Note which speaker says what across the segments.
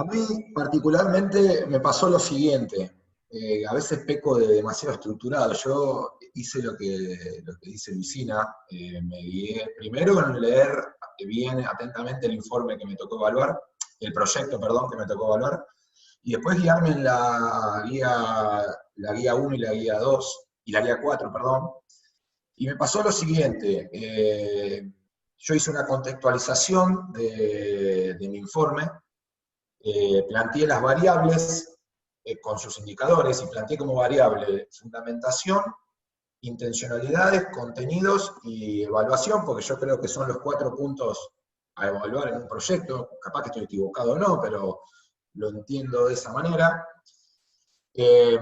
Speaker 1: A mí particularmente me pasó lo siguiente. A veces peco de demasiado estructurado. Yo hice lo que dice Luisina. Me guié primero en leer bien atentamente el informe que me tocó evaluar, el proyecto, perdón, que me tocó evaluar, y después guiarme en la guía 1 y la guía 2 y la guía 4, perdón. Y me pasó lo siguiente. Yo hice una contextualización de mi informe, planteé las variables con sus indicadores y planteé como variable fundamentación, intencionalidades, contenidos y evaluación, porque yo creo que son los 4 puntos a evaluar en un proyecto. Capaz que estoy equivocado o no, pero lo entiendo de esa manera. Eh,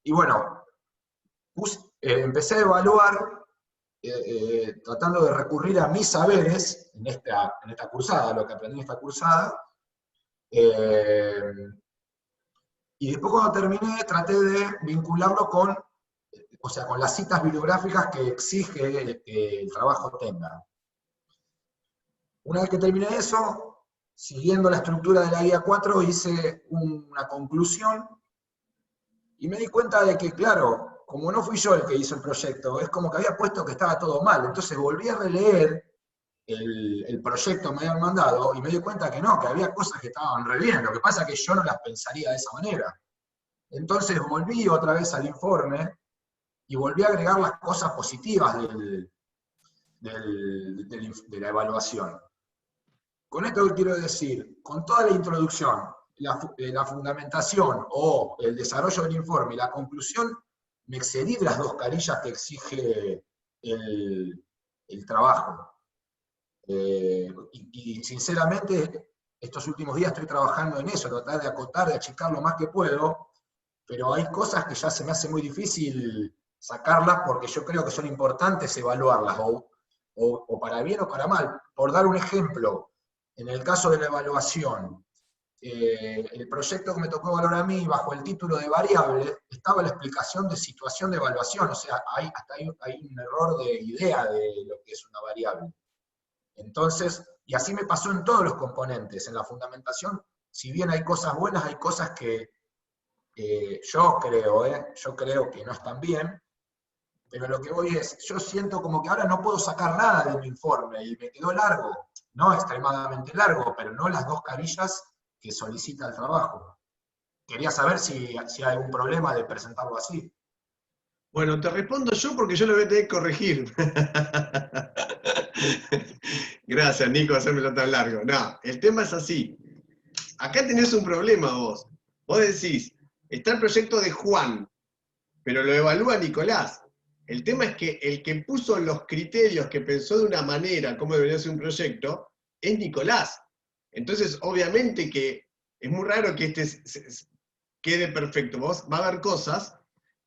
Speaker 1: y bueno, empecé a evaluar tratando de recurrir a mis saberes en esta cursada, lo que aprendí en esta cursada. Y después cuando terminé traté de vincularlo con las citas bibliográficas que exige que el trabajo tenga. Una vez que terminé eso, siguiendo la estructura de la guía 4, hice una conclusión y me di cuenta de que, claro, como no fui yo el que hizo el proyecto, es como que había puesto que estaba todo mal. Entonces volví a releer el proyecto que me habían mandado y me di cuenta que no, que había cosas que estaban re bien. Lo que pasa es que yo no las pensaría de esa manera. Entonces volví otra vez al informe y volví a agregar las cosas positivas de la evaluación. Con esto que quiero decir, con toda la introducción, la fundamentación o el desarrollo del informe y la conclusión, me excedí de las 2 carillas que exige el trabajo. Y sinceramente, estos últimos días estoy trabajando en eso, tratar de acotar, de achicar lo más que puedo, pero hay cosas que ya se me hace muy difícil sacarlas porque yo creo que son importantes evaluarlas, o para bien o para mal. Por dar un ejemplo, en el caso de la evaluación, el proyecto que me tocó evaluar a mí, bajo el título de variable, estaba la explicación de situación de evaluación, o sea, hay un error de idea de lo que es una variable. Entonces, y así me pasó en todos los componentes, en la fundamentación, si bien hay cosas buenas, hay cosas que yo creo que no están bien, pero lo que voy es, yo siento como que ahora no puedo sacar nada de mi informe y me quedó largo, no extremadamente largo, pero no las 2 carillas que solicita el trabajo. Quería saber si hay algún problema de presentarlo así.
Speaker 2: Bueno, te respondo yo porque yo lo voy a tener que corregir. Gracias, Nico, hacérmelo tan largo. No, el tema es así. Acá tenés un problema vos. Vos decís, está el proyecto de Juan, pero lo evalúa Nicolás. El tema es que el que puso los criterios, que pensó de una manera cómo debería ser un proyecto, es Nicolás. Entonces, obviamente que es muy raro que quede perfecto. Va a haber cosas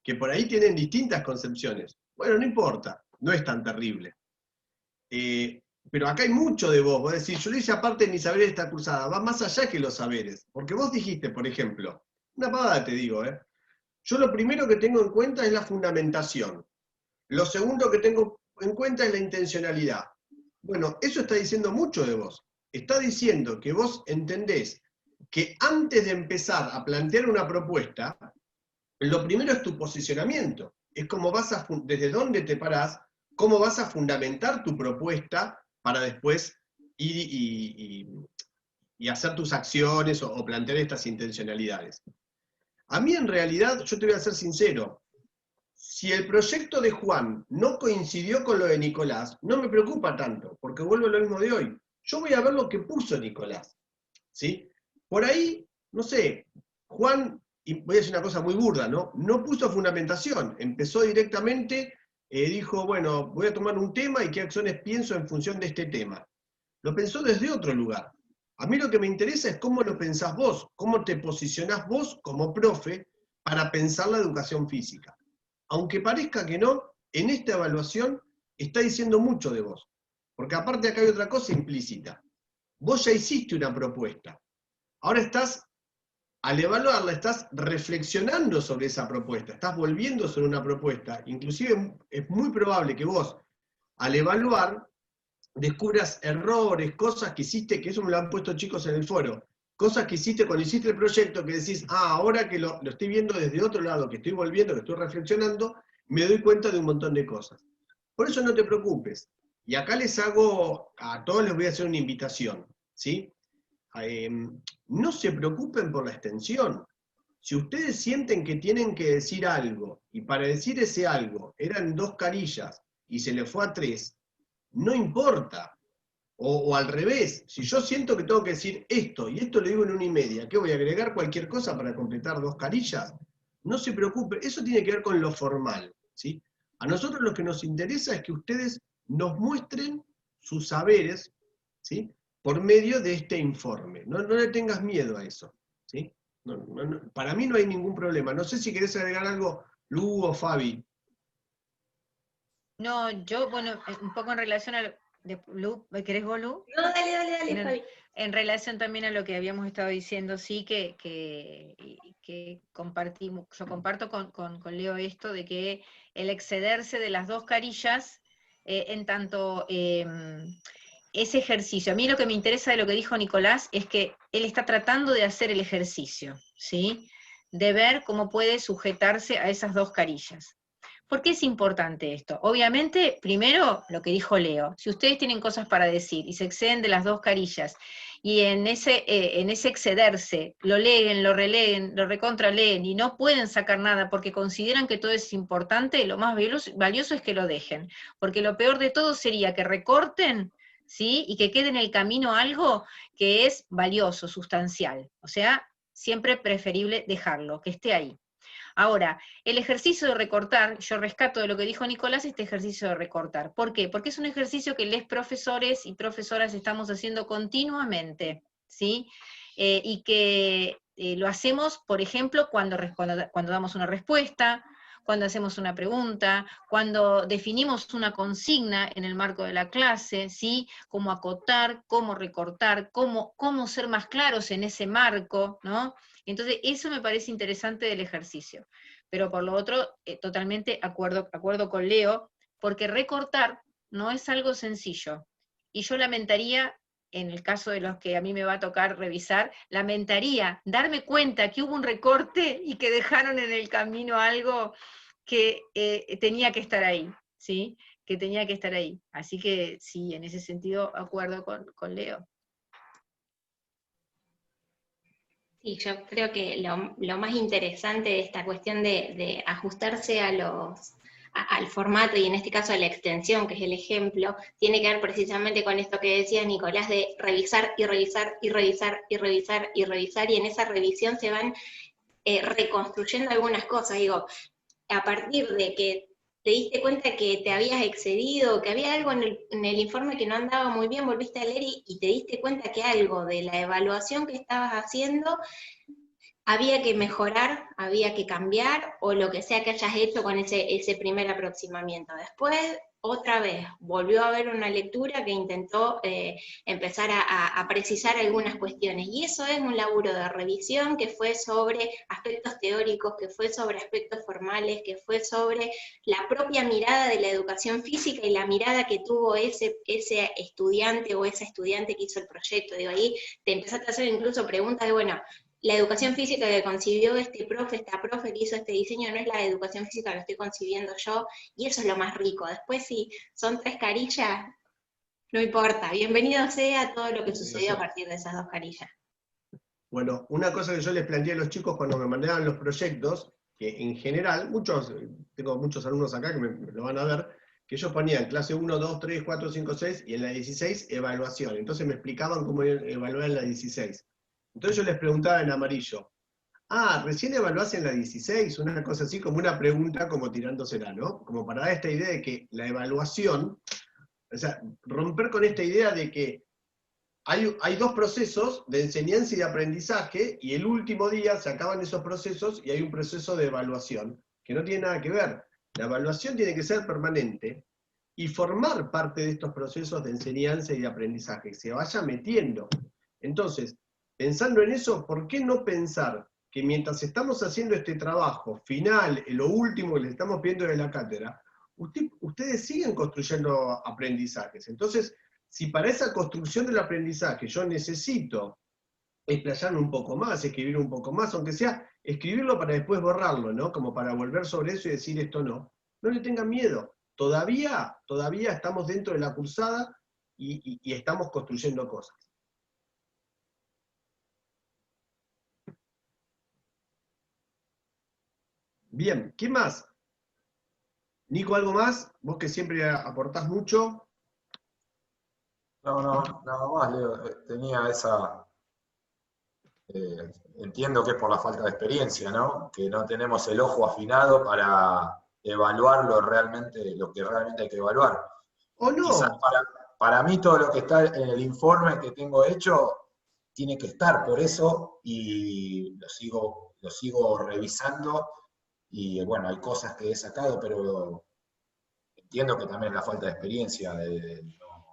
Speaker 2: que por ahí tienen distintas concepciones. Bueno, no importa, no es tan terrible. Pero acá hay mucho de vos. Vos decís, yo le hice aparte de mis saberes esta cursada, va más allá que los saberes. Porque vos dijiste, por ejemplo, una pavada te digo, yo lo primero que tengo en cuenta es la fundamentación. Lo segundo que tengo en cuenta es la intencionalidad. Bueno, eso está diciendo mucho de vos. Está diciendo que vos entendés que antes de empezar a plantear una propuesta, lo primero es tu posicionamiento. Es cómo desde dónde te parás, cómo vas a fundamentar tu propuesta para después ir y hacer tus acciones o plantear estas intencionalidades. A mí en realidad, yo te voy a ser sincero, si el proyecto de Juan no coincidió con lo de Nicolás, no me preocupa tanto, porque vuelvo a lo mismo de hoy. Yo voy a ver lo que puso Nicolás. ¿Sí? Por ahí, no sé, Juan, y voy a decir una cosa muy burda, ¿no? No puso fundamentación, empezó directamente, dijo, bueno, voy a tomar un tema y qué acciones pienso en función de este tema. Lo pensó desde otro lugar. A mí lo que me interesa es cómo lo pensás vos, cómo te posicionás vos como profe para pensar la educación física. Aunque parezca que no, en esta evaluación está diciendo mucho de vos. Porque aparte acá hay otra cosa implícita. Vos ya hiciste una propuesta. Ahora al evaluarla, estás reflexionando sobre esa propuesta, estás volviendo sobre una propuesta. Inclusive es muy probable que vos, al evaluar, descubras errores, cosas que hiciste, que eso me lo han puesto chicos en el foro, cosas que hiciste cuando hiciste el proyecto, que decís, ahora que lo estoy viendo desde otro lado, que estoy volviendo, que estoy reflexionando, me doy cuenta de un montón de cosas. Por eso no te preocupes. Y acá a todos les voy a hacer una invitación, ¿sí? No se preocupen por la extensión. Si ustedes sienten que tienen que decir algo, y para decir ese algo eran 2 carillas, y se le fue a 3, no importa. O al revés, si yo siento que tengo que decir esto, y esto lo digo en 1,5, ¿qué voy a agregar cualquier cosa para completar 2 carillas? No se preocupe, eso tiene que ver con lo formal, ¿sí? A nosotros lo que nos interesa es que ustedes nos muestren sus saberes, ¿sí? Por medio de este informe. No le tengas miedo a eso, ¿sí? Para mí no hay ningún problema. No sé si querés agregar algo, Lu o Fabi.
Speaker 3: No, yo, bueno, un poco en relación a Lu, ¿querés vos, Lu?
Speaker 4: No, dale,
Speaker 3: No,
Speaker 4: Fabi.
Speaker 3: en relación también a lo que habíamos estado diciendo, sí, que compartimos, yo comparto con Leo esto de que el excederse de las 2 carillas, en tanto ese ejercicio, a mí lo que me interesa de lo que dijo Nicolás es que él está tratando de hacer el ejercicio, ¿sí? De ver cómo puede sujetarse a esas 2 carillas. ¿Por qué es importante esto? Obviamente, primero, lo que dijo Leo, si ustedes tienen cosas para decir y se exceden de las 2 carillas, y en ese excederse, lo leen, lo releen, lo recontraleen, y no pueden sacar nada porque consideran que todo es importante, lo más valioso es que lo dejen, porque lo peor de todo sería que recorten, ¿sí? Y que quede en el camino algo que es valioso, sustancial, o sea, siempre preferible dejarlo, que esté ahí. Ahora, el ejercicio de recortar, yo rescato de lo que dijo Nicolás este ejercicio de recortar. ¿Por qué? Porque es un ejercicio que les profesores y profesoras estamos haciendo continuamente, ¿sí? Y que lo hacemos, por ejemplo, cuando damos una respuesta, cuando hacemos una pregunta, cuando definimos una consigna en el marco de la clase, ¿sí? Cómo acotar, cómo recortar, cómo ser más claros en ese marco, ¿no? Entonces, eso me parece interesante del ejercicio. Pero por lo otro, totalmente acuerdo con Leo, porque recortar no es algo sencillo. Y yo lamentaría, en el caso de los que a mí me va a tocar revisar, lamentaría darme cuenta que hubo un recorte y que dejaron en el camino algo que tenía que estar ahí, ¿sí? Que tenía que estar ahí. Así que sí, en ese sentido, acuerdo con Leo.
Speaker 4: Sí, yo creo que lo más interesante de esta cuestión de ajustarse al formato y en este caso a la extensión, que es el ejemplo, tiene que ver precisamente con esto que decía Nicolás de revisar y revisar y revisar y revisar y revisar, y en esa revisión se van reconstruyendo algunas cosas. Digo, a partir de que te diste cuenta que te habías excedido, que había algo en el informe que no andaba muy bien, volviste a leer y te diste cuenta que algo de la evaluación que estabas haciendo había que mejorar, había que cambiar, o lo que sea que hayas hecho con ese primer aproximamiento. Después, otra vez, volvió a haber una lectura que intentó empezar a precisar algunas cuestiones, y eso es un laburo de revisión que fue sobre aspectos teóricos, que fue sobre aspectos formales, que fue sobre la propia mirada de la educación física y la mirada que tuvo ese estudiante o esa estudiante que hizo el proyecto. Digo, ahí te empezaste a hacer incluso preguntas de, bueno, la educación física que concibió esta profe que hizo este diseño no es la educación física, lo estoy concibiendo yo, y eso es lo más rico. Después, si son 3 carillas, no importa, bienvenido sea todo lo que sucedió a partir de esas 2 carillas.
Speaker 2: Bueno, una cosa que yo les planteé a los chicos cuando me mandaban los proyectos, que en general, tengo muchos alumnos acá que me lo van a ver, que ellos ponían clase 1, 2, 3, 4, 5, 6, y en la 16, evaluación. Entonces me explicaban cómo evaluar en la 16. Entonces yo les preguntaba en amarillo, recién evaluás en la 16, una cosa así, como una pregunta como tirándosela, ¿no? Como para dar esta idea de que la evaluación, o sea, romper con esta idea de que hay 2 procesos de enseñanza y de aprendizaje, y el último día se acaban esos procesos y hay un proceso de evaluación, que no tiene nada que ver. La evaluación tiene que ser permanente y formar parte de estos procesos de enseñanza y de aprendizaje, que se vaya metiendo. Entonces, pensando en eso, ¿por qué no pensar que mientras estamos haciendo este trabajo final, lo último que les estamos pidiendo de la cátedra, ustedes siguen construyendo aprendizajes? Entonces, si para esa construcción del aprendizaje yo necesito explayarme un poco más, escribir un poco más, aunque sea escribirlo para después borrarlo, ¿no? Como para volver sobre eso y decir esto no. No le tengan miedo. Todavía estamos dentro de la cursada y estamos construyendo cosas. Bien, ¿qué más? Nico, ¿algo más? Vos que siempre aportás mucho.
Speaker 1: No, nada más, Leo. Tenía esa... entiendo que es por la falta de experiencia, ¿no? Que no tenemos el ojo afinado para evaluar lo que realmente hay que evaluar.
Speaker 2: ¿O
Speaker 1: Quizás
Speaker 2: no?
Speaker 1: para mí todo lo que está en el informe que tengo hecho tiene que estar, por eso, y lo sigo revisando, y bueno, hay cosas que he sacado, pero entiendo que también la falta de experiencia.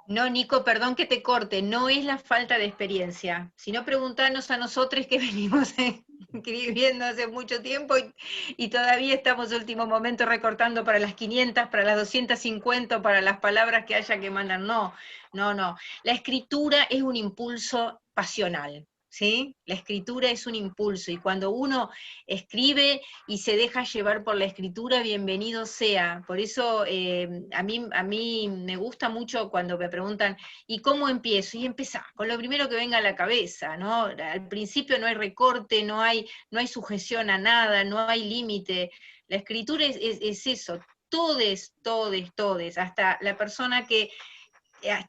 Speaker 3: No, Nico, perdón que te corte, no es la falta de experiencia, sino preguntarnos a nosotros que venimos escribiendo hace mucho tiempo y todavía estamos en último momento recortando para las 500, para las 250, para las palabras que haya que mandar. No. La escritura es un impulso pasional, ¿sí? La escritura es un impulso y cuando uno escribe y se deja llevar por la escritura, bienvenido sea. Por eso a mí me gusta mucho cuando me preguntan, ¿y cómo empiezo? Y empezá con lo primero que venga a la cabeza, ¿no? Al principio no hay recorte, no hay sujeción a nada, no hay límite. La escritura es eso, todes, hasta la persona que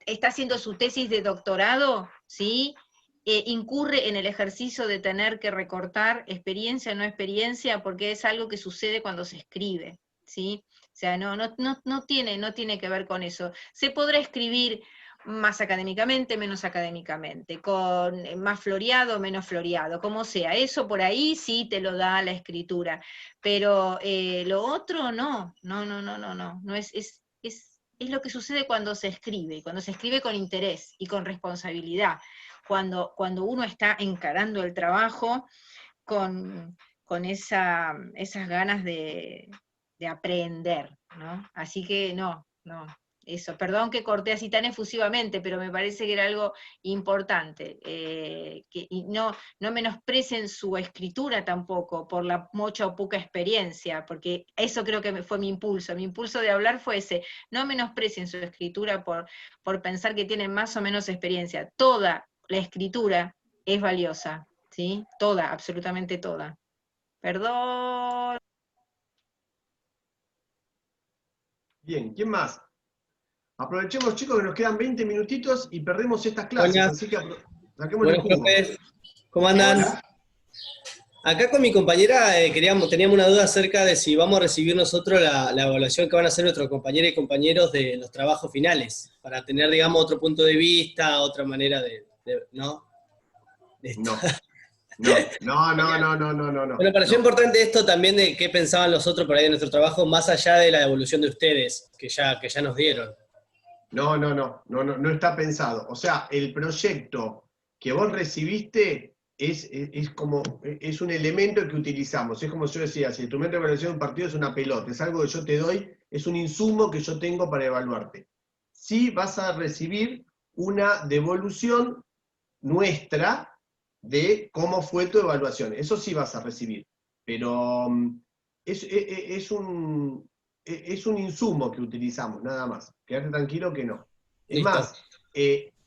Speaker 3: está haciendo su tesis de doctorado, ¿sí? Incurre en el ejercicio de tener que recortar experiencia o no experiencia, porque es algo que sucede cuando se escribe, ¿sí? O sea, no tiene que ver con eso. Se podrá escribir más académicamente, menos académicamente, con más floreado, menos floreado, como sea. Eso por ahí sí te lo da la escritura, pero lo otro no es lo que sucede cuando se escribe con interés y con responsabilidad, cuando uno está encarando el trabajo con esas ganas de aprender, ¿no? Así que eso, perdón que corté así tan efusivamente, pero me parece que era algo importante, y no menosprecien su escritura tampoco por la mucha o poca experiencia, porque eso creo que fue mi impulso de hablar fue ese, no menosprecien su escritura por pensar que tienen más o menos experiencia, toda la escritura es valiosa, ¿sí? Toda, absolutamente toda. Perdón.
Speaker 2: Bien, ¿quién más? Aprovechemos, chicos, que nos quedan 20 minutitos y perdemos estas clases,
Speaker 5: Buenas,
Speaker 2: así que saquemos el
Speaker 5: buenas
Speaker 2: jugo.
Speaker 5: profes, ¿cómo andan?
Speaker 2: Hola.
Speaker 5: Acá con mi compañera teníamos una duda acerca de si vamos a recibir nosotros la evaluación que van a hacer nuestros compañeros y compañeros de los trabajos finales, para tener, digamos, otro punto de vista, otra manera ¿no? De esto.
Speaker 2: No.
Speaker 5: Me pareció importante esto también de qué pensaban los otros por ahí de nuestro trabajo, más allá de la evolución de ustedes, que ya nos dieron.
Speaker 2: No está pensado. O sea, el proyecto que vos recibiste es un elemento que utilizamos. Es como yo decía, si el instrumento de evaluación de un partido es una pelota, es algo que yo te doy, es un insumo que yo tengo para evaluarte. Sí vas a recibir una devolución nuestra de cómo fue tu evaluación. Eso sí vas a recibir. Pero es un insumo que utilizamos, nada más. Quédate tranquilo que no. Es
Speaker 5: Listo.
Speaker 2: más,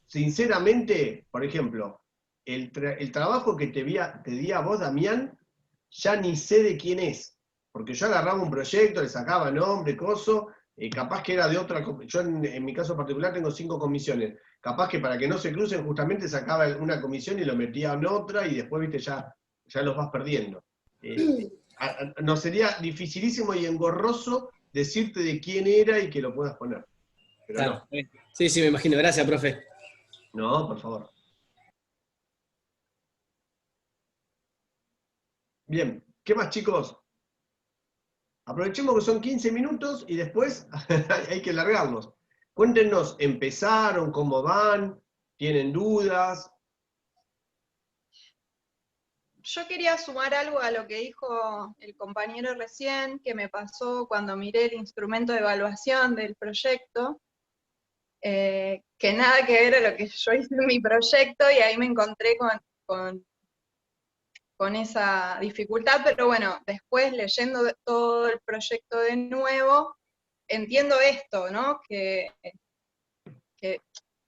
Speaker 2: sinceramente, por ejemplo, el trabajo que te di a vos, Damián, ya ni sé de quién es. Porque yo agarraba un proyecto, le sacaba nombre, coso, capaz que era de otra. Yo en mi caso particular tengo 5 comisiones. Capaz que para que no se crucen, justamente sacaba una comisión y lo metía en otra, y después, viste, ya los vas perdiendo. Nos sería dificilísimo y engorroso decirte de quién era y que lo puedas poner. Pero
Speaker 5: Claro. Sí, me imagino. Gracias, profe.
Speaker 2: no, por favor. Bien, ¿qué más, chicos? Aprovechemos que son 15 minutos y después hay que largarlos. Cuéntenos, ¿empezaron? ¿Cómo van? ¿Tienen dudas?
Speaker 6: Yo quería sumar algo a lo que dijo el compañero recién, que me pasó cuando miré el instrumento de evaluación del proyecto, que nada que ver a lo que yo hice en mi proyecto, y ahí me encontré con con esa dificultad, pero bueno, después leyendo todo el proyecto de nuevo, entiendo esto, ¿no? Que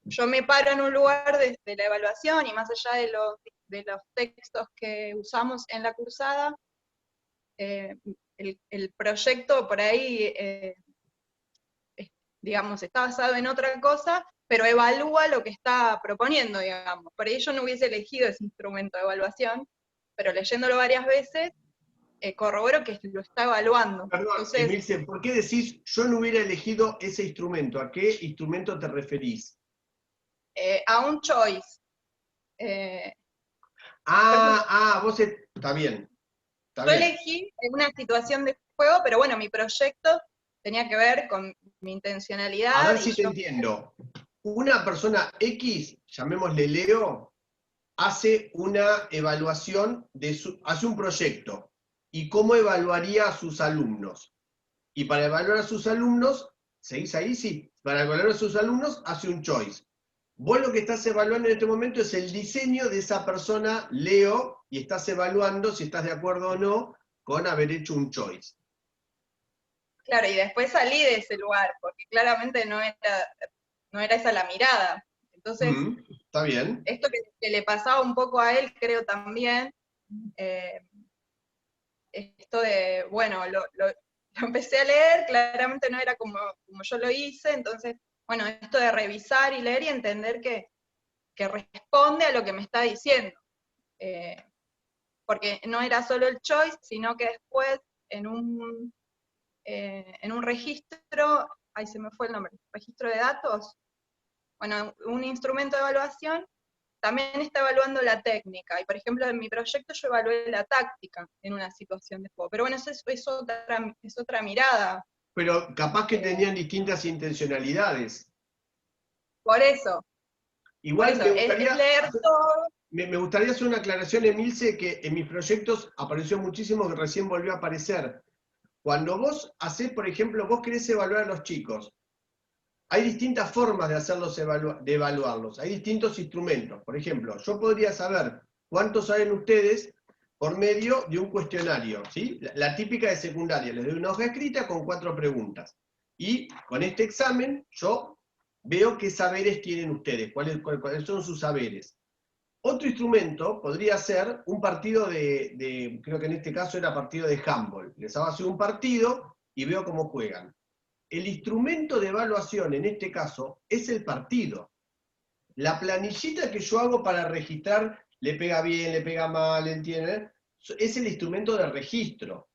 Speaker 6: yo me paro en un lugar de la evaluación y más allá de los textos que usamos en la cursada, el proyecto por ahí, digamos, está basado en otra cosa, pero evalúa lo que está proponiendo, digamos. Por ahí yo no hubiese elegido ese instrumento de evaluación, pero leyéndolo varias veces, corroboro que lo está evaluando.
Speaker 2: Perdón,
Speaker 6: Entonces,
Speaker 2: Emilce, ¿por qué decís yo no hubiera elegido ese instrumento? ¿A qué instrumento te referís?
Speaker 6: a un choice.
Speaker 2: Vos está bien. Está
Speaker 6: Yo
Speaker 2: bien.
Speaker 6: elegí en una situación de juego, pero bueno, mi proyecto tenía que ver con mi intencionalidad.
Speaker 2: A ver si te entiendo. Una persona X, llamémosle Leo, hace una evaluación, hace un proyecto. ¿Y cómo evaluaría a sus alumnos? Y para evaluar a sus alumnos, ¿seguís ahí? Sí. Para evaluar a sus alumnos, hace un choice. Vos lo que estás evaluando en este momento es el diseño de esa persona, Leo, y estás evaluando si estás de acuerdo o no con haber hecho un choice.
Speaker 6: Claro, y después salí de ese lugar, porque claramente no era esa la mirada. Entonces,
Speaker 2: Está bien.
Speaker 6: esto que le pasaba un poco a él, creo también, esto de, bueno, lo empecé a leer, claramente no era como yo lo hice, entonces, bueno, esto de revisar y leer y entender que responde a lo que me está diciendo. Porque no era solo el choice, sino que después en un registro, ahí se me fue el nombre, registro de datos, bueno, un instrumento de evaluación, también está evaluando la técnica, y por ejemplo en mi proyecto yo evalué la táctica en una situación de juego, pero bueno, eso es otra mirada.
Speaker 2: Pero capaz que tenían distintas intencionalidades.
Speaker 6: Por eso.
Speaker 2: Igual
Speaker 6: por eso, es leer todo.
Speaker 2: Me gustaría hacer una aclaración, Emilce, que en mis proyectos apareció muchísimo que recién volvió a aparecer. Cuando vos hacés, por ejemplo, vos querés evaluar a los chicos, hay distintas formas de hacerlos de evaluarlos, hay distintos instrumentos. Por ejemplo, yo podría saber cuántos saben ustedes por medio de un cuestionario, ¿sí? La típica de secundaria, les doy una hoja escrita con 4 preguntas. Y con este examen yo veo qué saberes tienen ustedes, cuáles son sus saberes. Otro instrumento podría ser un partido creo que en este caso era partido de handball. Les hago hacer un partido y veo cómo juegan. El instrumento de evaluación en este caso es el partido. La planillita que yo hago para registrar, le pega bien, le pega mal, ¿entienden? Es el instrumento de registro.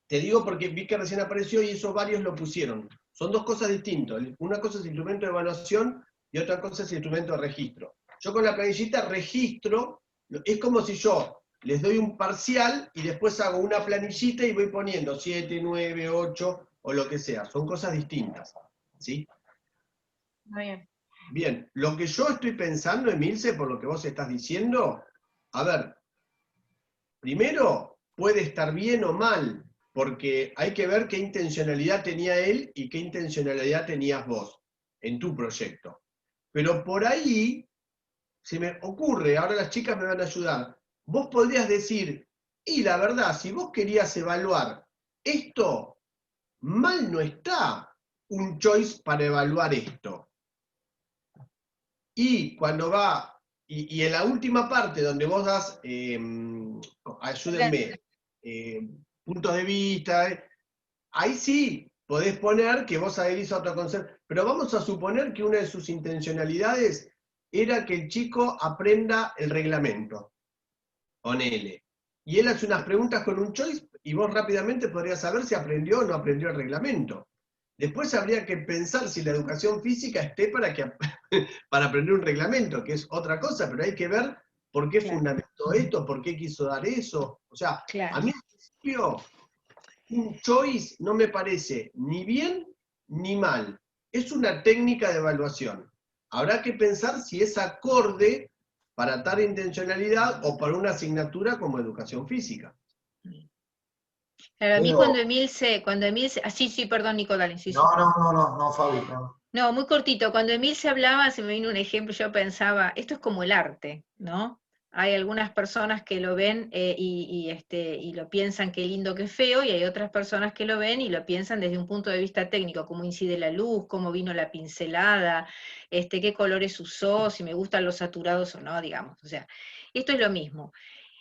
Speaker 2: Te digo porque vi que recién apareció y eso varios lo pusieron. Son dos cosas distintas. Una cosa es el instrumento de evaluación y otra cosa es el instrumento de registro. Yo con la planillita registro, es como si yo les doy un parcial y después hago una planillita y voy poniendo 7, 9, 8 o lo que sea. Son cosas distintas. ¿Sí?
Speaker 6: Muy bien.
Speaker 2: Bien, lo que yo estoy pensando, Emilce, por lo que vos estás diciendo, a ver, primero puede estar bien o mal, porque hay que ver qué intencionalidad tenía él y qué intencionalidad tenías vos en tu proyecto. Pero por ahí se me ocurre, ahora las chicas me van a ayudar, vos podrías decir, y la verdad, si vos querías evaluar esto, mal no está un choice para evaluar esto. Y cuando va, y en la última parte donde vos das, ayúdenme, puntos de vista, ahí sí podés poner que vos adherís a otro concepto, pero vamos a suponer que una de sus intencionalidades era que el chico aprenda el reglamento, ponele. Y él hace unas preguntas con un choice y vos rápidamente podrías saber si aprendió o no aprendió el reglamento. Después habría que pensar si la educación física esté para aprender un reglamento, que es otra cosa, pero hay que ver por qué fundamentó esto, por qué quiso dar eso. O sea, a mí en principio un choice no me parece ni bien ni mal. Es una técnica de evaluación. Habrá que pensar si es acorde para tal intencionalidad o para una asignatura como educación física.
Speaker 3: Claro, a mí cuando Emilce, sí, perdón, Nico, dale. Sí,
Speaker 1: no, Fabi, no.
Speaker 3: No, muy cortito, cuando Emilce hablaba se me vino un ejemplo, yo pensaba, esto es como el arte, ¿no? hay algunas personas que lo ven y lo piensan qué lindo, qué feo, y hay otras personas que lo ven y lo piensan desde un punto de vista técnico, cómo incide la luz, cómo vino la pincelada, qué colores usó, si me gustan los saturados o no, digamos. O sea, esto es lo mismo.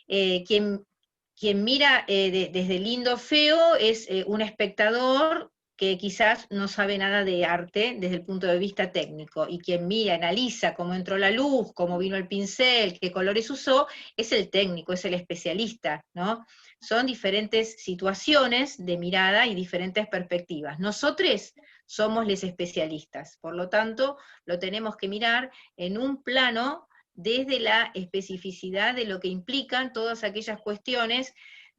Speaker 3: Quien mira desde lindo feo es un espectador que quizás no sabe nada de arte desde el punto de vista técnico, y quien mira, analiza cómo entró la luz, cómo vino el pincel, qué colores usó, es el técnico, es el especialista, ¿no? Son diferentes situaciones de mirada y diferentes perspectivas. Nosotros somos los especialistas, por lo tanto, lo tenemos que mirar en un plano desde la especificidad de lo que implican todas aquellas cuestiones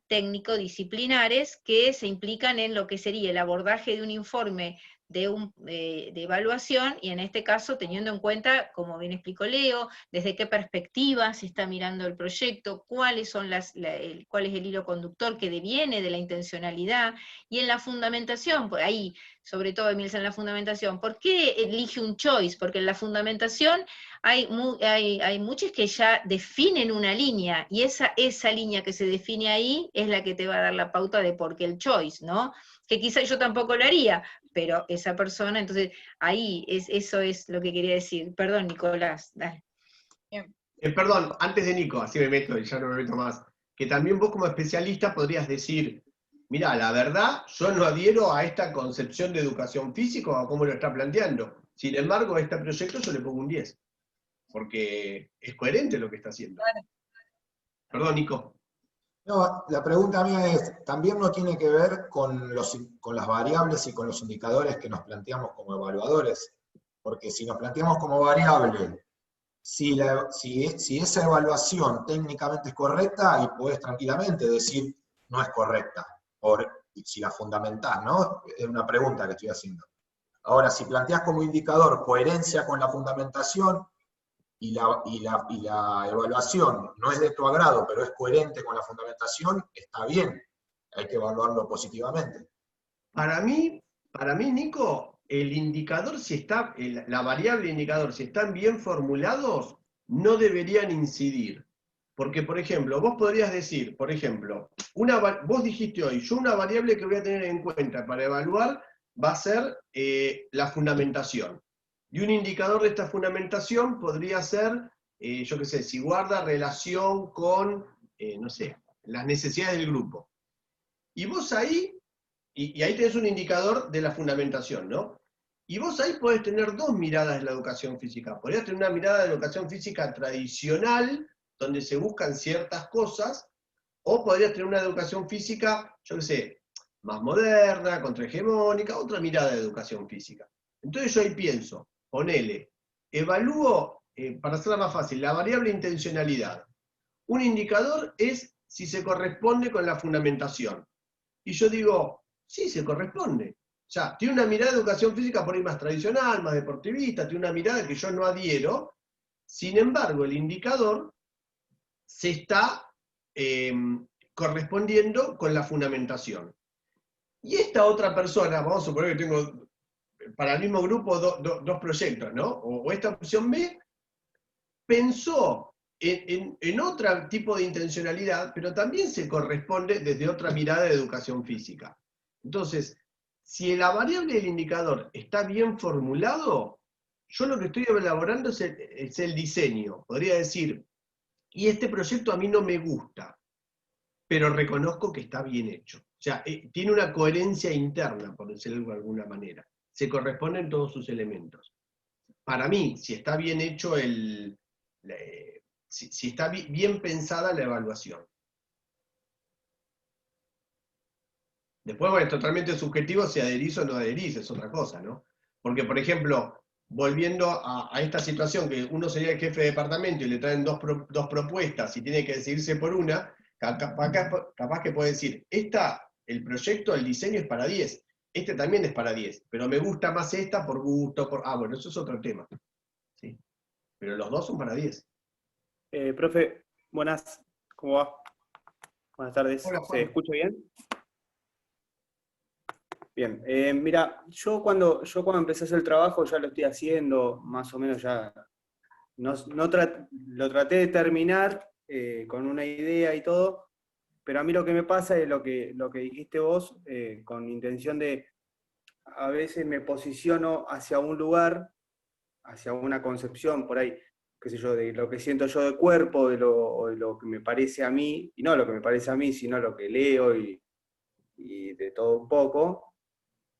Speaker 3: técnico-disciplinares que se implican en lo que sería el abordaje de un informe de evaluación, y en este caso teniendo en cuenta, como bien explicó Leo, desde qué perspectiva se está mirando el proyecto, cuál es el hilo conductor que deviene de la intencionalidad, y en la fundamentación, por ahí, sobre todo Emilce, en la fundamentación, ¿por qué elige un choice? Porque en la fundamentación hay muchos que ya definen una línea, y esa línea que se define ahí es la que te va a dar la pauta de por qué el choice, ¿no? Que quizá yo tampoco lo haría, pero esa persona, entonces, ahí, eso es lo que quería decir. Perdón, Nicolás, dale.
Speaker 2: Perdón, antes de Nico, así me meto y ya no me meto más, que también vos como especialista podrías decir, mira, la verdad, yo no adhiero a esta concepción de educación física o a cómo lo está planteando. Sin embargo, a este proyecto yo le pongo un 10, porque es coherente lo que está haciendo. Perdón, Nico.
Speaker 1: No, la pregunta mía es, también no tiene que ver con las variables y con los indicadores que nos planteamos como evaluadores, porque si nos planteamos como variable, si esa evaluación técnicamente es correcta, y podés tranquilamente decir no es correcta, si la fundamentás, ¿no? Es una pregunta que estoy haciendo. Ahora, si planteás como indicador coherencia con la fundamentación, y la evaluación no es de tu agrado, pero es coherente con la fundamentación, está bien, hay que evaluarlo positivamente.
Speaker 2: Para mí, Nico, el indicador, la variable indicador, si están bien formulados, no deberían incidir. Porque, por ejemplo, vos podrías decir, por ejemplo, vos dijiste hoy, yo una variable que voy a tener en cuenta para evaluar va a ser la fundamentación. Y un indicador de esta fundamentación podría ser, yo qué sé, si guarda relación con, no sé, las necesidades del grupo. Y vos ahí, y ahí tenés un indicador de la fundamentación, ¿no? Y vos ahí podés tener dos miradas de la educación física. Podrías tener una mirada de la educación física tradicional, donde se buscan ciertas cosas, o podrías tener una educación física, yo qué sé, más moderna, contrahegemónica, otra mirada de educación física. Entonces yo ahí pienso, ponele, evalúo, para hacerla más fácil, la variable intencionalidad. Un indicador es si se corresponde con la fundamentación. Y yo digo, sí, se corresponde. O sea, tiene una mirada de educación física por ahí más tradicional, más deportivista, tiene una mirada que yo no adhiero. Sin embargo, el indicador se está correspondiendo con la fundamentación. Y esta otra persona, vamos a suponer que tengo para el mismo grupo dos proyectos, ¿no? O esta opción B, pensó en otro tipo de intencionalidad, pero también se corresponde desde otra mirada de educación física. Entonces, si la variable del indicador está bien formulado, yo lo que estoy elaborando es el diseño. Podría decir, y este proyecto a mí no me gusta, pero reconozco que está bien hecho. O sea, tiene una coherencia interna, por decirlo de alguna manera. Se corresponden todos sus elementos. Para mí, si está bien hecho si está bien pensada la evaluación. Después, bueno, es totalmente subjetivo si adherís o no adherís, es otra cosa, ¿no? Porque, por ejemplo, volviendo a esta situación, que uno sería el jefe de departamento y le traen dos propuestas y tiene que decidirse por una, capaz que puede decir, el proyecto, el diseño es para 10, este también es para 10, pero me gusta más esta por gusto, bueno, eso es otro tema. ¿Sí? Pero los dos son para 10.
Speaker 7: Profe, buenas, ¿cómo va? Buenas tardes.
Speaker 2: Hola, Juan.
Speaker 7: ¿Se escucha bien? Bien, mira, yo cuando empecé a hacer el trabajo ya lo estoy haciendo, más o menos ya, lo traté de terminar, con una idea y todo, pero a mí lo que me pasa es lo que dijiste vos, con intención de, a veces me posiciono hacia un lugar, hacia una concepción por ahí, qué sé yo, de lo que siento yo de cuerpo, o de lo que me parece a mí, y no lo que me parece a mí, sino lo que leo y de todo un poco,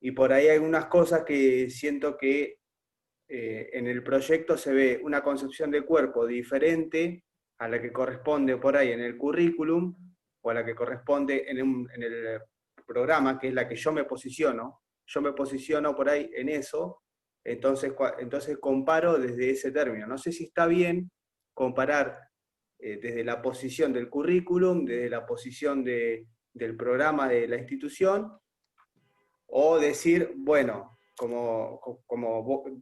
Speaker 7: y por ahí hay algunas cosas que siento que en el proyecto se ve una concepción de cuerpo diferente a la que corresponde por ahí en el currículum, o a la que corresponde en el programa, que es la que yo me posiciono por ahí en eso, entonces comparo desde ese término. No sé si está bien comparar desde la posición del currículum, desde la posición del programa de la institución, o decir, bueno, como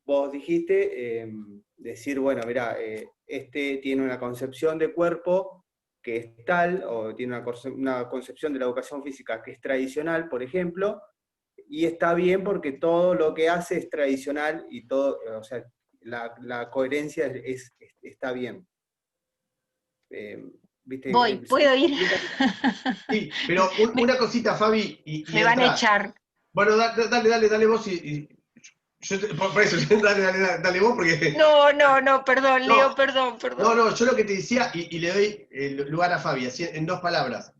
Speaker 7: vos dijiste, decir, bueno, mira, este tiene una concepción de cuerpo que es tal, o tiene una concepción de la educación física que es tradicional, por ejemplo, y está bien porque todo lo que hace es tradicional y todo, o sea, la coherencia está bien. ¿Viste?
Speaker 3: Puedo ir.
Speaker 2: Sí, pero una cosita, Fabi, y
Speaker 3: Me van a
Speaker 2: entrás.
Speaker 3: echar.
Speaker 2: Bueno, dale vos por eso, dale vos porque...
Speaker 3: No, perdón,
Speaker 2: No,
Speaker 3: Leo, perdón.
Speaker 2: No, yo lo que te decía, y le doy el lugar a Fabi, así en 2 palabras.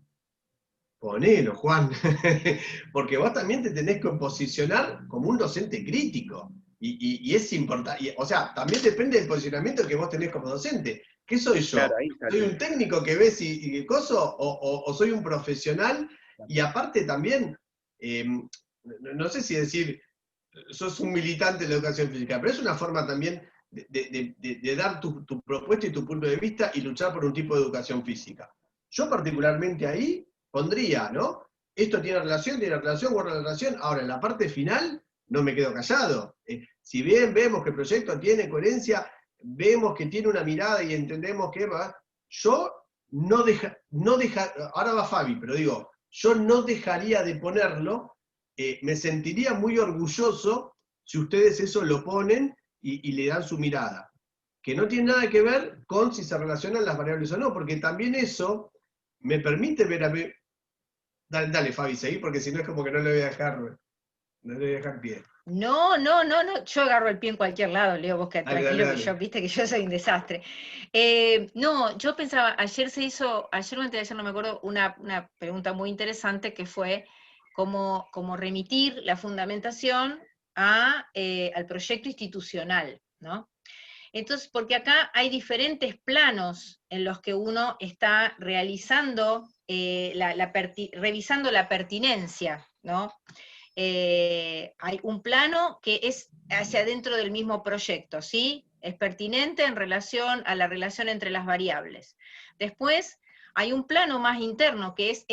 Speaker 2: Ponelo, Juan, porque vos también te tenés que posicionar como un docente crítico, y es importante, o sea, también depende del posicionamiento que vos tenés como docente. ¿Qué soy yo?
Speaker 7: Claro, ahí está.
Speaker 2: ¿Soy un técnico que ves y coso, o soy un profesional? Y aparte también, no sé si decir, sos un militante de la educación física, pero es una forma también de dar tu propuesta y tu punto de vista y luchar por un tipo de educación física. Yo particularmente ahí pondría, ¿no? Esto tiene relación, guarda la relación. Ahora, en la parte final, no me quedo callado. Si bien vemos que el proyecto tiene coherencia, vemos que tiene una mirada y entendemos que va, yo no deja, ahora va Fabi, pero digo, yo no dejaría de ponerlo, me sentiría muy orgulloso si ustedes eso lo ponen y le dan su mirada. Que no tiene nada que ver con si se relacionan las variables o no, porque también eso me permite ver a mí. Dale, Fabi, seguí, porque si no es como que no le voy a dejar pie.
Speaker 3: No, yo agarro el pie en cualquier lado, Leo, vos quedate tranquilo,
Speaker 2: dale.
Speaker 3: que yo, viste que yo soy un desastre. No, yo pensaba, ayer o antes de ayer, no me acuerdo, una pregunta muy interesante que fue cómo remitir la fundamentación al proyecto institucional, ¿no? Entonces, porque acá hay diferentes planos en los que uno está realizando, revisando la pertinencia, ¿no? Hay un plano que es hacia adentro del mismo proyecto, ¿sí? Es pertinente en relación a la relación entre las variables. Después hay un plano más interno que es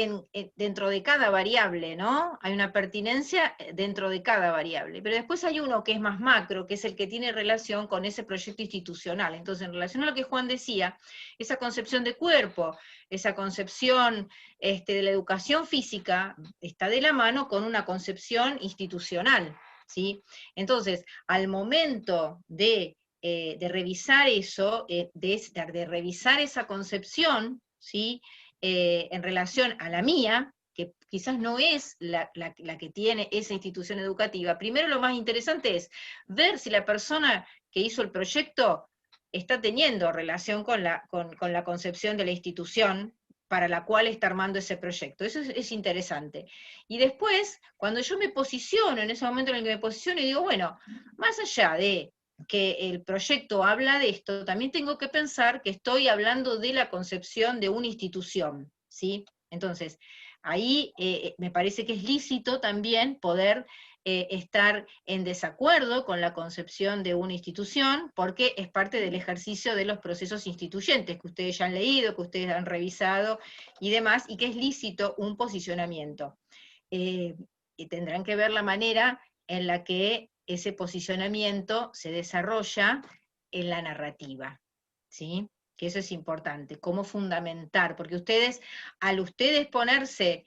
Speaker 3: dentro de cada variable, ¿no? Hay una pertinencia dentro de cada variable. Pero después hay uno que es más macro, que es el que tiene relación con ese proyecto institucional. Entonces, en relación a lo que Juan decía, esa concepción de cuerpo, esa concepción de la educación física está de la mano con una concepción institucional, ¿sí? Entonces, al momento de revisar eso, de revisar esa concepción, ¿sí? En relación a la mía, que quizás no es la que tiene esa institución educativa, primero lo más interesante es ver si la persona que hizo el proyecto está teniendo relación con la concepción de la institución para la cual está armando ese proyecto. Eso es interesante. Y después, cuando yo me posiciono, en ese momento en el que me posiciono y digo, bueno, más allá de que el proyecto habla de esto, también tengo que pensar que estoy hablando de la concepción de una institución, ¿sí? Entonces, ahí me parece que es lícito también poder estar en desacuerdo con la concepción de una institución, porque es parte del ejercicio de los procesos instituyentes, que ustedes ya han leído, que ustedes han revisado y demás, y que es lícito un posicionamiento. Y tendrán que ver la manera en la que ese posicionamiento se desarrolla en la narrativa, ¿sí? Que eso es importante, cómo fundamentar, porque al ustedes ponerse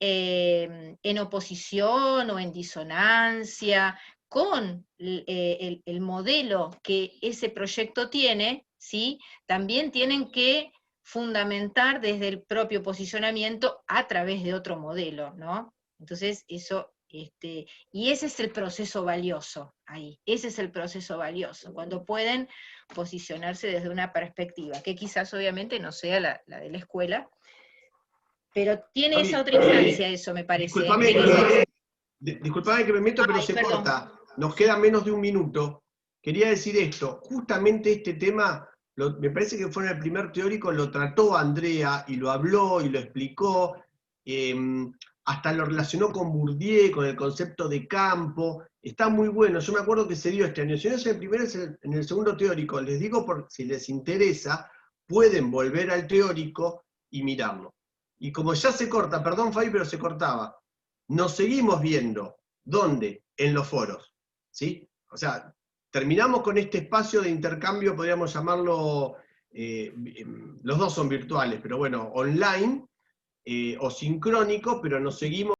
Speaker 3: en oposición o en disonancia con el modelo que ese proyecto tiene, ¿sí? También tienen que fundamentar desde el propio posicionamiento a través de otro modelo, ¿no? Entonces, eso, y ese es el proceso valioso ahí, ese es el proceso valioso, cuando pueden posicionarse desde una perspectiva, que quizás obviamente no sea la de la escuela, pero tiene esa otra instancia eso, me parece.
Speaker 2: Disculpame que me meto, pero se corta. Nos queda menos de un minuto. Quería decir esto, justamente este tema, me parece que fue en el primer teórico, lo trató Andrea y lo habló y lo explicó, hasta lo relacionó con Bourdieu, con el concepto de campo, está muy bueno, yo me acuerdo que se dio este año, si no es el primero, es en el segundo teórico, les digo por si les interesa, pueden volver al teórico y mirarlo. Y como ya se corta, perdón Fabi, pero se cortaba, nos seguimos viendo, ¿dónde? En los foros, ¿sí? O sea, terminamos con este espacio de intercambio, podríamos llamarlo, los dos son virtuales, pero bueno, online o sincrónico, pero nos seguimos